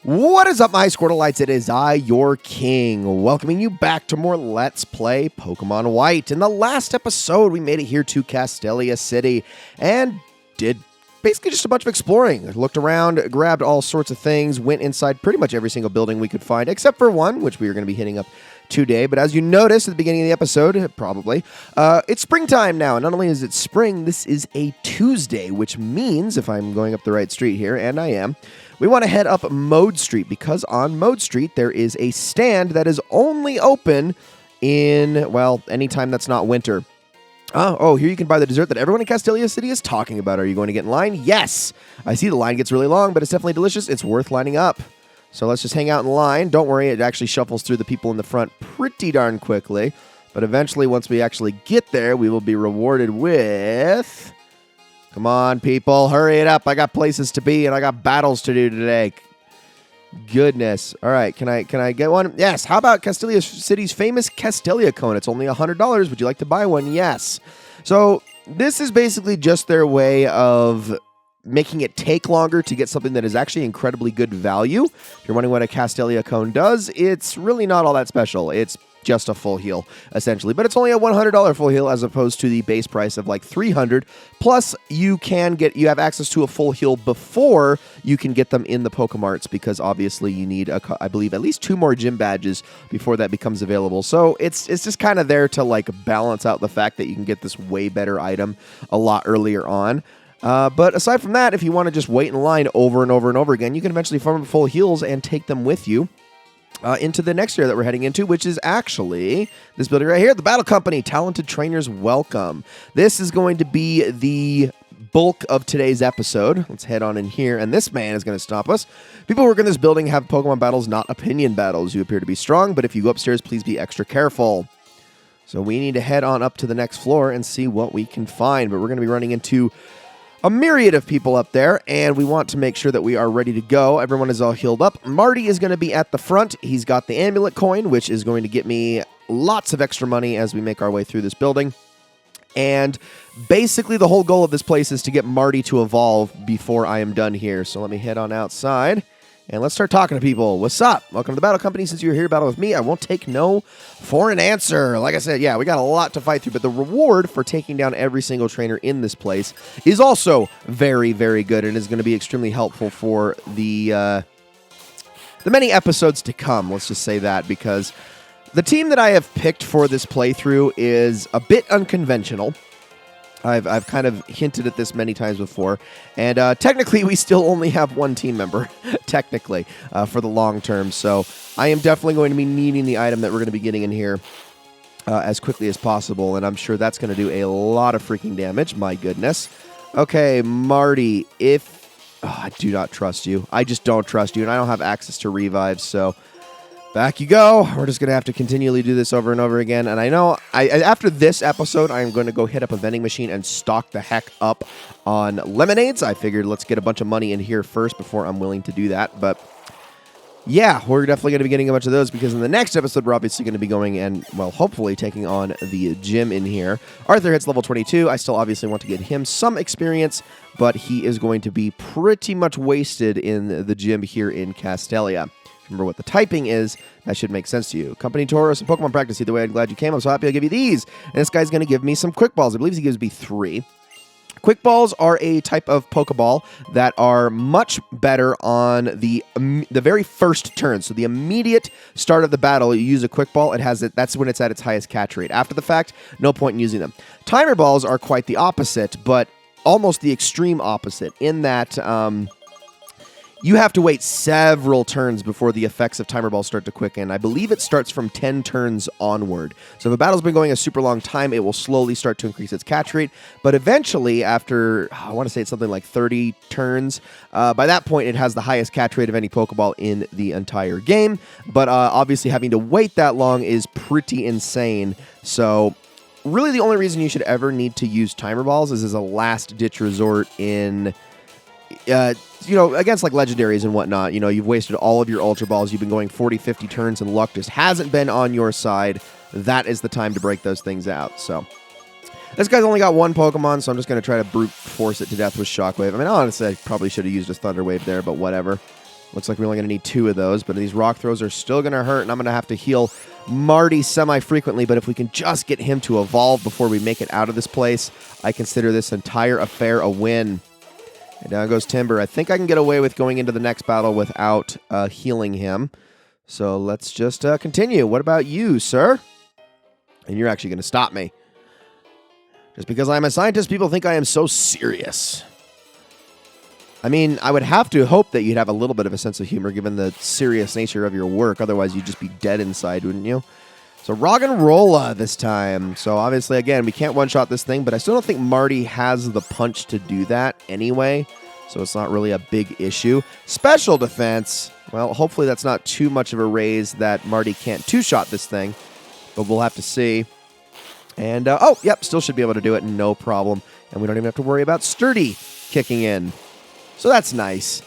What is up, my Squirtleites? It is I, your king, welcoming you back to more Let's Play Pokemon White. In the last episode, we made it here to Castelia City and did basically just a bunch of exploring. Looked around, grabbed all sorts of things, went inside pretty much every single building we could find, except for one, which we are going to be hitting up today. But as you noticed at the beginning of the episode, probably, it's springtime now. And not only is it spring, this is a Tuesday, which means, if I'm going up the right street here, and I am, we want to head up Mode Street, because on Mode Street there is a stand that is only open in, well, anytime that's not winter. Oh, here you can buy the dessert that everyone in Castelia City is talking about. Are you going to get in line? Yes! I see the line gets really long, but it's definitely delicious. It's worth lining up. So let's just hang out in line. Don't worry, it actually shuffles through the people in the front pretty darn quickly. But eventually, once we actually get there, we will be rewarded with... Come on, people, hurry it up. I got places to be, and I got battles to do today. Goodness. All right, can I get one? Yes. How about Castelia City's famous Castelia cone? It's only $100. Would you like to buy one? Yes. So this is basically just their way of making it take longer to get something that is actually incredibly good value. If you're wondering what a Castelia cone does, it's really not all that special. It's just a full heal, essentially. But it's only a $100 full heal as opposed to the base price of like $300. Plus, you have access to a full heal before you can get them in the Pokemarts, because obviously you need, I believe, at least 2 more gym badges before that becomes available. So it's just kind of there to like balance out the fact that you can get this way better item a lot earlier on. But aside from that, if you want to just wait in line over and over and over again, you can eventually farm full heals and take them with you into the next area that we're heading into, which is actually this building right here, the Battle Company. Talented trainers, welcome. This is going to be the bulk of today's episode. Let's head on in here, and this man is going to stop us. People who work in this building have Pokemon battles, not opinion battles. You appear to be strong, but if you go upstairs, please be extra careful. So we need to head on up to the next floor and see what we can find, but we're going to be running into a myriad of people up there, and we want to make sure that we are ready to go. Everyone is all healed up. Marty is going to be at the front. He's got the amulet coin, which is going to get me lots of extra money as we make our way through this building. And basically the whole goal of this place is to get Marty to evolve before I am done here. So let me head on outside, and let's start talking to people. What's up? Welcome to the Battle Company. Since you're here to battle with me, I won't take no for an answer. Like I said, yeah, we got a lot to fight through, but the reward for taking down every single trainer in this place is also very, very good, and is going to be extremely helpful for the many episodes to come. Let's just say that, because the team that I have picked for this playthrough is a bit unconventional. I've kind of hinted at this many times before, and technically we still only have one team member, technically, for the long term, so I am definitely going to be needing the item that we're going to be getting in here as quickly as possible, and I'm sure that's going to do a lot of freaking damage, my goodness. Okay, Marty, I do not trust you. I just don't trust you, and I don't have access to revives, so... Back you go. We're just going to have to continually do this over and over again. And I know after this episode, I'm going to go hit up a vending machine and stock the heck up on lemonades. I figured let's get a bunch of money in here first before I'm willing to do that. But yeah, we're definitely going to be getting a bunch of those, because in the next episode, we're obviously going to be going and, well, hopefully taking on the gym in here. Arthur hits level 22. I still obviously want to get him some experience, but he is going to be pretty much wasted in the gym here in Castelia. Remember what the typing is, that should make sense to you. Company tour or some Pokemon practice. Either way, I'm glad you came. I'm so happy I'll give you these. And this guy's going to give me some Quick Balls. I believe he gives me 3. Quick Balls are a type of Pokeball that are much better on the very first turn. So the immediate start of the battle, you use a Quick Ball. That's when it's at its highest catch rate. After the fact, no point in using them. Timer Balls are quite the opposite, but almost the extreme opposite, in that... you have to wait several turns before the effects of Timer Balls start to quicken. I believe it starts from 10 turns onward. So if a battle's been going a super long time, it will slowly start to increase its catch rate. But eventually, after, I want to say it's something like 30 turns, by that point, it has the highest catch rate of any Pokeball in the entire game. But obviously, having to wait that long is pretty insane. So really, the only reason you should ever need to use Timer Balls is as a last-ditch resort in... against like legendaries and whatnot. You've wasted all of your Ultra Balls. You've been going 40, 50 turns, and luck just hasn't been on your side. That is the time to break those things out. So this guy's only got 1 Pokemon, so I'm just going to try to brute force it to death with Shockwave. I mean, honestly, I probably should have used a Thunder Wave there, but whatever. Looks like we're only going to need 2 of those, but these rock throws are still going to hurt, and I'm going to have to heal Marty semi-frequently, but if we can just get him to evolve before we make it out of this place, I consider this entire affair a win. And down goes Timber. I think I can get away with going into the next battle without healing him. So let's just continue. What about you, sir? And you're actually going to stop me. Just because I'm a scientist, people think I am so serious. I mean, I would have to hope that you'd have a little bit of a sense of humor given the serious nature of your work. Otherwise, you'd just be dead inside, wouldn't you? So Roggenrola this time. So obviously, again, we can't one-shot this thing, but I still don't think Marty has the punch to do that anyway. So it's not really a big issue. Special defense. Well, hopefully that's not too much of a raise that Marty can't two-shot this thing. But we'll have to see. And, oh, yep, still should be able to do it, no problem. And we don't even have to worry about Sturdy kicking in. So that's nice.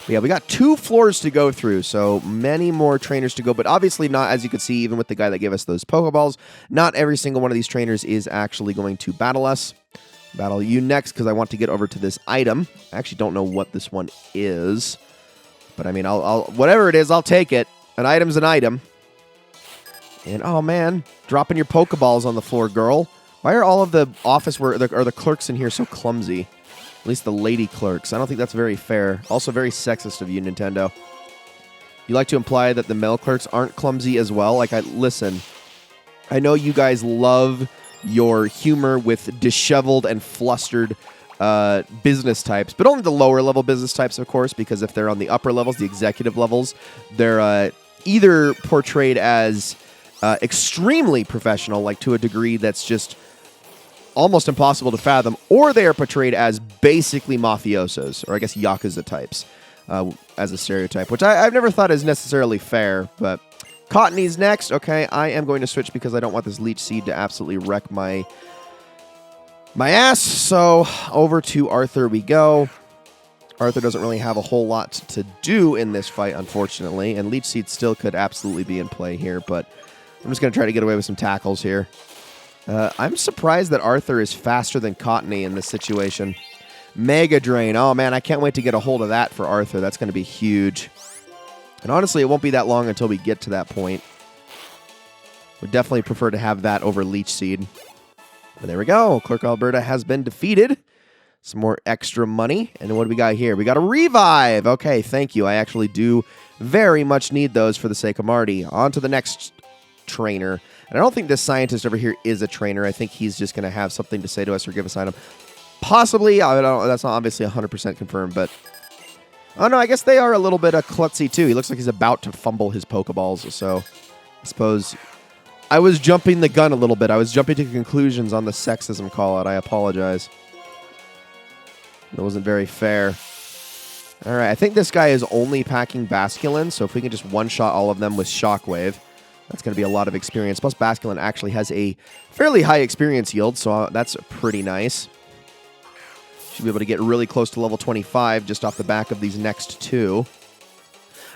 But yeah, we got 2 floors to go through, so many more trainers to go. But obviously not, as you can see, even with the guy that gave us those Pokeballs, not every single one of these trainers is actually going to battle us. Battle you next, because I want to get over to this item. I actually don't know what this one is. But I mean, I'll whatever it is, I'll take it. An item's an item. And, oh man, dropping your Pokeballs on the floor, girl. Why are all of the office or the clerks in here so clumsy? At least the lady clerks. I don't think that's very fair. Also very sexist of you, Nintendo. You like to imply that the male clerks aren't clumsy as well? Like, listen, I know you guys love your humor with disheveled and flustered business types, but only the lower level business types, of course, because if they're on the upper levels, the executive levels, they're either portrayed as extremely professional, like to a degree that's just almost impossible to fathom, or they are portrayed as basically mafiosos, or I guess Yakuza types, as a stereotype, which I've never thought is necessarily fair, but Cottony's next. Okay, I am going to switch because I don't want this Leech Seed to absolutely wreck my ass, so over to Arthur we go. Arthur doesn't really have a whole lot to do in this fight, unfortunately, and Leech Seed still could absolutely be in play here, but I'm just going to try to get away with some tackles here. I'm surprised that Arthur is faster than Cottony in this situation. Mega Drain. Oh, man, I can't wait to get a hold of that for Arthur. That's going to be huge. And honestly, it won't be that long until we get to that point. Would definitely prefer to have that over Leech Seed. But there we go. Clerk Alberta has been defeated. Some more extra money. And what do we got here? We got a Revive. Okay, thank you. I actually do very much need those for the sake of Marty. On to the next trainer. And I don't think this scientist over here is a trainer. I think he's just going to have something to say to us or give us an item. Possibly. I don't know. That's not obviously 100% confirmed, but... Oh, no, I guess they are a little bit klutzy, too. He looks like he's about to fumble his Pokeballs, so I suppose... I was jumping the gun a little bit. I was jumping to conclusions on the sexism call-out. I apologize. That wasn't very fair. All right, I think this guy is only packing Basculin, so if we can just one-shot all of them with Shockwave, that's going to be a lot of experience. Plus, Basculin actually has a fairly high experience yield, so that's pretty nice. Should be able to get really close to level 25 just off the back of these next 2.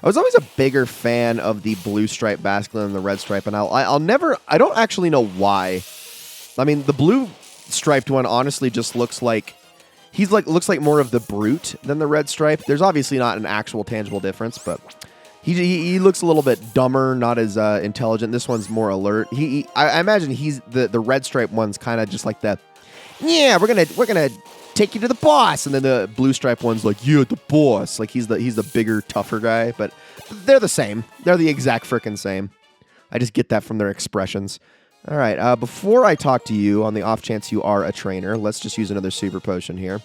I was always a bigger fan of the blue stripe Basculin than the red stripe, and I don't actually know why. I mean, the blue striped one honestly just looks like looks like more of the brute than the red stripe. There's obviously not an actual tangible difference, but he looks a little bit dumber, not as intelligent. This one's more alert. I imagine he's the red stripe one's kind of just like the, yeah, we're gonna take you to the boss, and then the blue stripe one's like, yeah, the boss. Like he's the bigger, tougher guy, but they're the same. They're the exact frickin' same. I just get that from their expressions. All right, before I talk to you, on the off chance you are a trainer, let's just use another super potion here.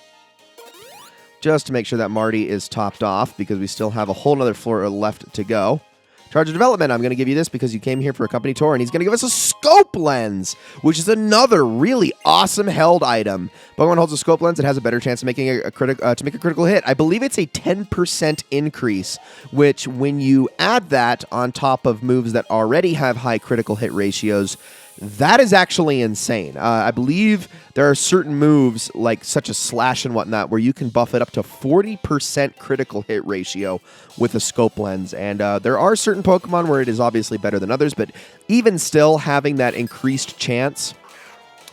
Just to make sure that Marty is topped off, because we still have a whole nother floor left to go. Charge of Development, I'm going to give you this because you came here for a company tour, and he's going to give us a Scope Lens, which is another really awesome held item. Pokemon holds a Scope Lens, it has a better chance of making a critical hit. I believe it's a 10% increase, which when you add that on top of moves that already have high critical hit ratios, that is actually insane. I believe there are certain moves, like such as Slash and whatnot, where you can buff it up to 40% critical hit ratio with a Scope Lens. And there are certain Pokemon where it is obviously better than others, but even still, having that increased chance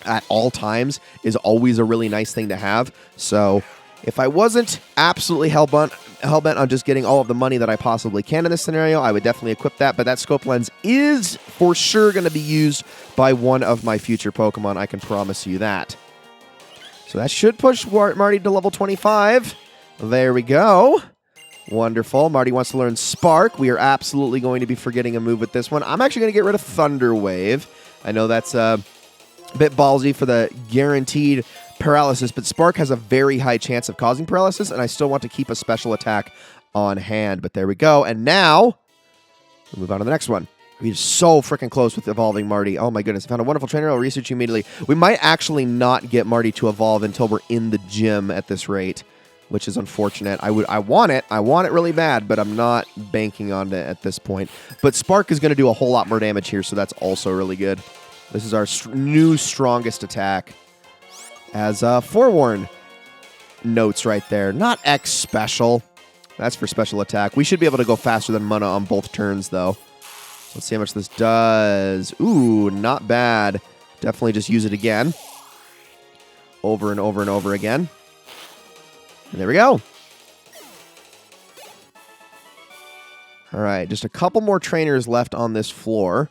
at all times is always a really nice thing to have. So if I wasn't absolutely hellbent hell-bent on just getting all of the money that I possibly can in this scenario, I would definitely equip that, but that scope lens is for sure going to be used by one of my future Pokemon. I can promise you that. So that should push Marty to level 25. There we go. Wonderful. Marty wants to learn Spark. We are absolutely going to be forgetting a move with this one. I'm actually going to get rid of Thunder Wave. I know that's a bit ballsy for the guaranteed paralysis, but Spark has a very high chance of causing paralysis, and I still want to keep a special attack on hand. But there we go. And now, we'll move on to the next one. We're so freaking close with evolving Marty. Oh my goodness. I found a wonderful trainer. I'll research you immediately. We might actually not get Marty to evolve until we're in the gym at this rate, which is unfortunate. I want it. I want it really bad, but I'm not banking on it at this point. But Spark is going to do a whole lot more damage here, so that's also really good. This is our new strongest attack. As Forewarn notes right there. Not X special. That's for special attack. We should be able to go faster than Mana on both turns, though. Let's see how much this does. Ooh, not bad. Definitely just use it again. Over and over and over again. And there we go. All right, just a couple more trainers left on this floor.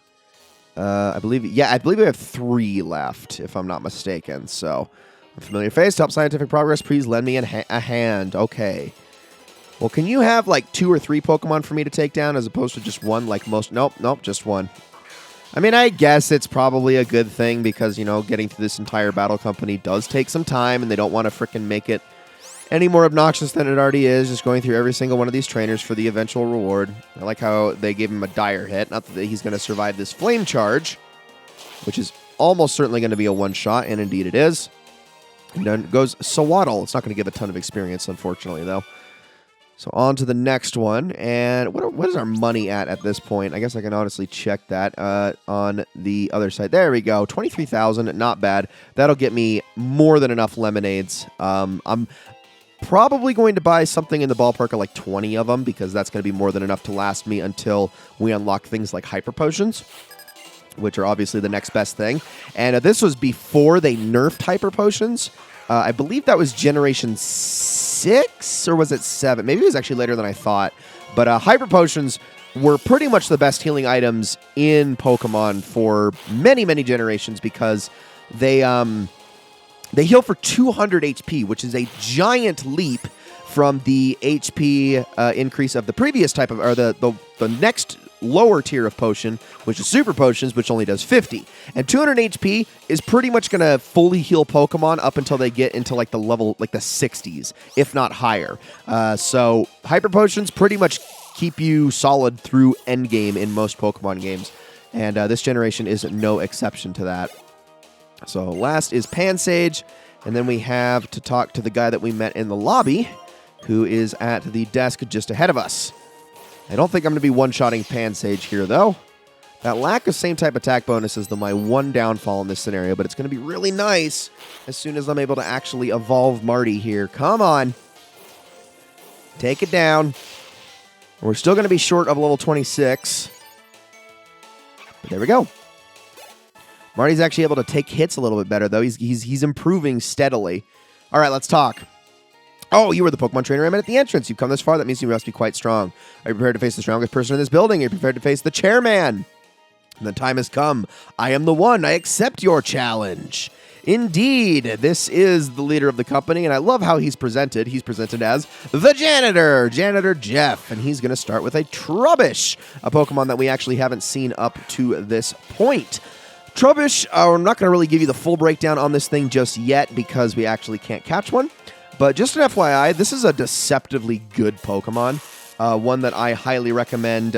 I believe we have 3 left, if I'm not mistaken. So, a familiar face to help scientific progress. Please lend me a hand. Okay. Well, can you have like 2 or 3 Pokemon for me to take down as opposed to just one like most? Nope, just one. I mean, I guess it's probably a good thing because, you know, getting through this entire battle company does take some time and they don't want to frickin' make it any more obnoxious than it already is, just going through every single one of these trainers for the eventual reward. I like how they gave him a dire hit. Not that he's going to survive this flame charge, which is almost certainly going to be a one-shot, and indeed it is. And then goes Sawaddle. It's not going to give a ton of experience, unfortunately, though. So on to the next one. And what is our money at this point? I guess I can honestly check that on the other side. There we go. 23,000. Not bad. That'll get me more than enough lemonades. I'm probably going to buy something in the ballpark of like 20 of them because that's going to be more than enough to last me until we unlock things like Hyper Potions, which are obviously the next best thing. And this was before they nerfed Hyper Potions. I believe that was Generation 6, or was it 7? Maybe it was actually later than I thought. But Hyper Potions were pretty much the best healing items in Pokemon for many, many generations because they heal for 200 HP, which is a giant leap from the HP increase of the previous type of, or the next lower tier of potion, which is Super Potions, which only does 50. And 200 HP is pretty much going to fully heal Pokemon up until they get into like the level, like the 60s, if not higher. So Hyper Potions pretty much keep you solid through endgame in most Pokemon games. And this generation is no exception to that. So last is Pansage, and then we have to talk to the guy that we met in the lobby, who is at the desk just ahead of us. I don't think I'm going to be one-shotting Pansage here, though. That lack of same-type attack bonus is my one downfall in this scenario, but it's going to be really nice as soon as I'm able to actually evolve Marty here. Come on. Take it down. We're still going to be short of level 26. But there we go. Marty's actually able to take hits a little bit better, though. He's improving steadily. All right, let's talk. Oh, you were the Pokemon trainer I met at the entrance. You've come this far. That means you must be quite strong. Are you prepared to face the strongest person in this building? Are you prepared to face the chairman? And the time has come. I am the one. I accept your challenge. Indeed, this is the leader of the company, and I love how he's presented. He's presented as the janitor, Janitor Jeff, and he's going to start with a Trubbish, a Pokemon that we actually haven't seen up to this point. Trubbish, I'm not going to really give you the full breakdown on this thing just yet because we actually can't catch one. But just an FYI, this is a deceptively good Pokemon, one that I highly recommend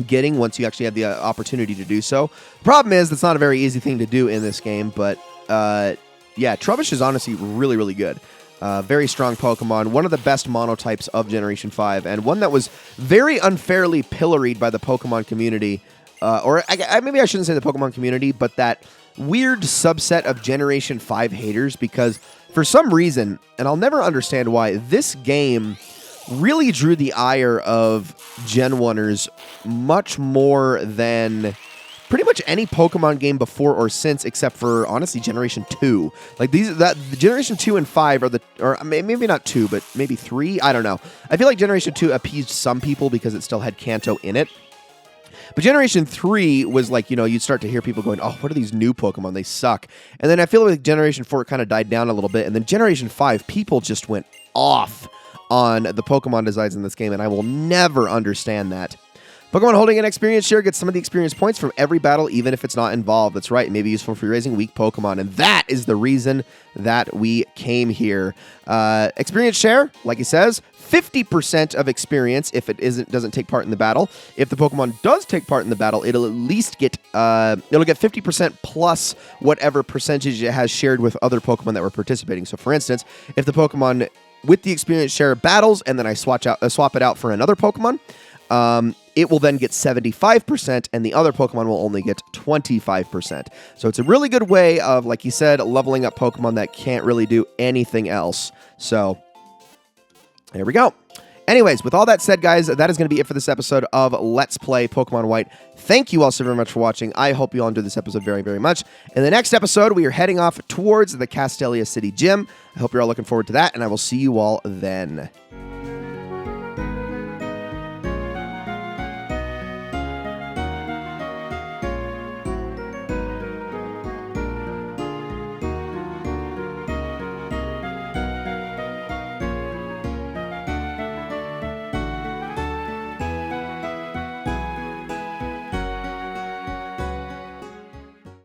getting once you actually have the opportunity to do so. The problem is it's not a very easy thing to do in this game, but yeah, Trubbish is honestly really, really good. Very strong Pokemon, one of the best monotypes of Generation 5, and one that was very unfairly pilloried by the Pokemon community. Or maybe I shouldn't say the Pokemon community, but that weird subset of Generation 5 haters, because for some reason, and I'll never understand why, this game really drew the ire of Gen 1ers much more than pretty much any Pokemon game before or since, except for honestly Generation 2. Like the Generation 2 and 5 are or maybe not 2, but maybe 3. I don't know. I feel like Generation 2 appeased some people because it still had Kanto in it. But Generation 3 was like, you'd start to hear people going, oh, what are these new Pokemon? They suck. And then I feel like Generation 4 kind of died down a little bit. And then Generation 5, people just went off on the Pokemon designs in this game, and I will never understand that. Pokemon holding an experience share gets some of the experience points from every battle, even if it's not involved. That's right. It may be useful for raising weak Pokemon, and that is the reason that we came here. Experience share, like he says, 50% of experience if it doesn't take part in the battle. If the Pokemon does take part in the battle, it'll at least get 50% plus whatever percentage it has shared with other Pokemon that were participating. So, for instance, if the Pokemon with the experience share battles, and then I swap it out for another Pokemon, it will then get 75%, and the other Pokemon will only get 25%. So it's a really good way of, like you said, leveling up Pokemon that can't really do anything else. So there we go. Anyways, with all that said, guys, that is going to be it for this episode of Let's Play Pokemon White. Thank you all so very much for watching. I hope you all enjoyed this episode very, very much. In the next episode, we are heading off towards the Castelia City Gym. I hope you're all looking forward to that, and I will see you all then.